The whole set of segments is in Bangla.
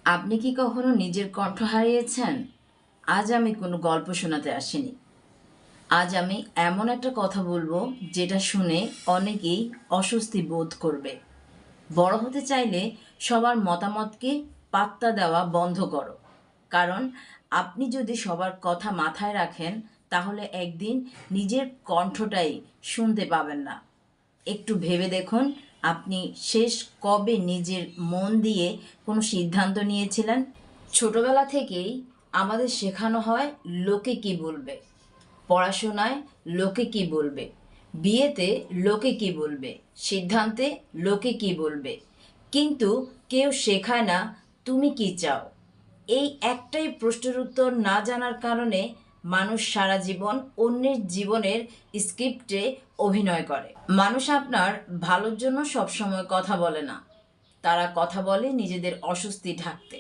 আপনি কি কখনো নিজের কণ্ঠ হারিয়েছেন? আজ আমি কোনো গল্প শোনাতে আসিনি। আজ আমি এমন একটা কথা বলবো যেটা শুনে অনেকেই অস্বস্তি বোধ করবে। বড় হতে চাইলে সবার মতামতকে পাত্তা দেওয়া বন্ধ করো। কারণ আপনি যদি সবার কথা মাথায় রাখেন তাহলে একদিন নিজের কণ্ঠটাই শুনতে পাবেন না। একটু ভেবে দেখুন, আপনি শেষ কবে নিজের মন দিয়ে কোনো সিদ্ধান্ত নিয়েছিলেন? ছোটবেলা থেকেই আমাদের শেখানো হয় লোকে কি বলবে, পড়াশোনায় লোকে কি বলবে, বিয়েতে লোকে কি বলবে, সিদ্ধান্তে লোকে কি বলবে। কিন্তু কেউ শেখায় না তুমি কি চাও। এই একটাই প্রশ্নের উত্তর না জানার কারণে মানুষ সারা জীবন অন্যের জীবনের স্ক্রিপ্টে অভিনয় করে। মানুষ আপনার ভালোর জন্য সবসময় কথা বলে না, তারা কথা বলে নিজেদের অস্বস্তি ঢাকতে।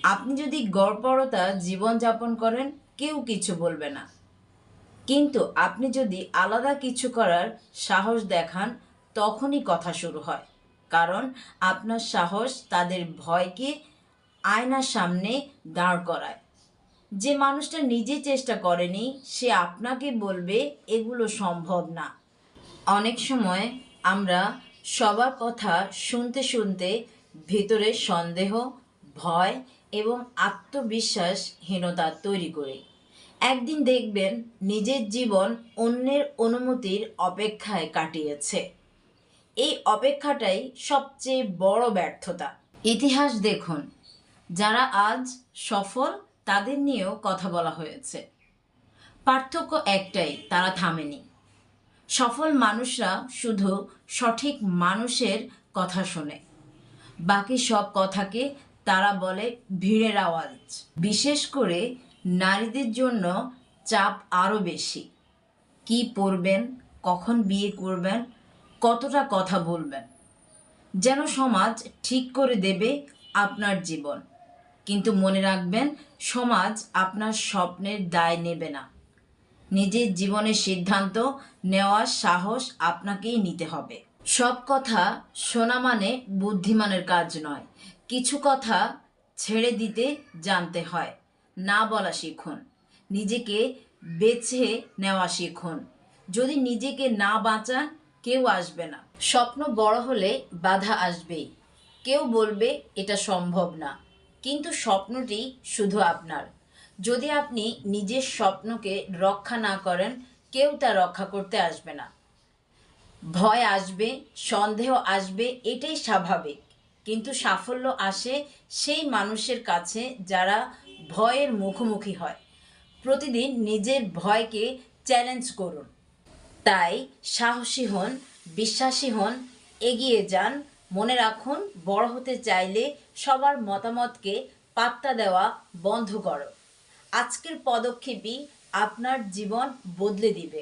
আপনি যদি গড়পড়তা জীবনযাপন করেন কেউ কিছু বলবে না, কিন্তু আপনি যদি আলাদা কিছু করার সাহস দেখান তখনই কথা শুরু হয়। কারণ আপনার সাহস তাদের ভয়কে আয়নার সামনে দাঁড় করায়। যে মানুষটা নিজে চেষ্টা করেনি সে আপনাকে বলবে এগুলো সম্ভব না। অনেক সময় আমরা সবার কথা শুনতে শুনতে ভিতরে সন্দেহ, ভয় এবং আত্মবিশ্বাসহীনতা তৈরি করি। একদিন দেখবেন নিজের জীবন অন্যের অনুমতির অপেক্ষায় কাটিয়েছে। এই অপেক্ষাটাই সবচেয়ে বড় ব্যর্থতা। ইতিহাস দেখুন, যারা আজ সফল তাদের নিয়েও কথা বলা হয়েছে। পার্থক্য একটাই, তারা থামেনি। সফল মানুষরা শুধু সঠিক মানুষের কথা শোনে, বাকি সব কথাকে তারা বলে ভিড়ের আওয়াজ। বিশেষ করে নারীদের জন্য চাপ আরও বেশি। কি পরবেন, কখন বিয়ে করবেন, কতটা কথা বলবেন, যেন সমাজ ঠিক করে দেবে আপনার জীবন। কিন্তু মনে রাখবেন, সমাজ আপনার স্বপ্নের দায় নেবে না। নিজের জীবনের সিদ্ধান্ত নেওয়ার সাহস আপনাকেই নিতে হবে। সব কথা শোনা মানে বুদ্ধিমানের কাজ নয়। কিছু কথা ছেড়ে দিতে জানতে হয়। না বলা শিখুন, নিজেকে বেছে নেওয়া শিখুন। যদি নিজেকে না বাঁচান কেউ আসবে না। স্বপ্ন বড় হলে বাধা আসবেই। কেউ বলবে এটা সম্ভব না, কিন্তু স্বপ্নটি শুধু আপনার। যদি আপনি নিজের স্বপ্নকে রক্ষা না করেন কেউ তা রক্ষা করতে আসবে না। ভয় আসবে, সন্দেহ আসবে, এটাই স্বাভাবিক। কিন্তু সাফল্য আসে সেই মানুষের কাছে যারা ভয়ের মুখোমুখি হয়। প্রতিদিন নিজের ভয়কে চ্যালেঞ্জ করুন। তাই সাহসী হন, বিশ্বাসী হন, এগিয়ে যান। মনে রাখুন, বড় হতে চাইলে সবার মতামতকে পাত্তা দেওয়া বন্ধ করো। আজকের পদক্ষেপই আপনার জীবন বদলে দিবে।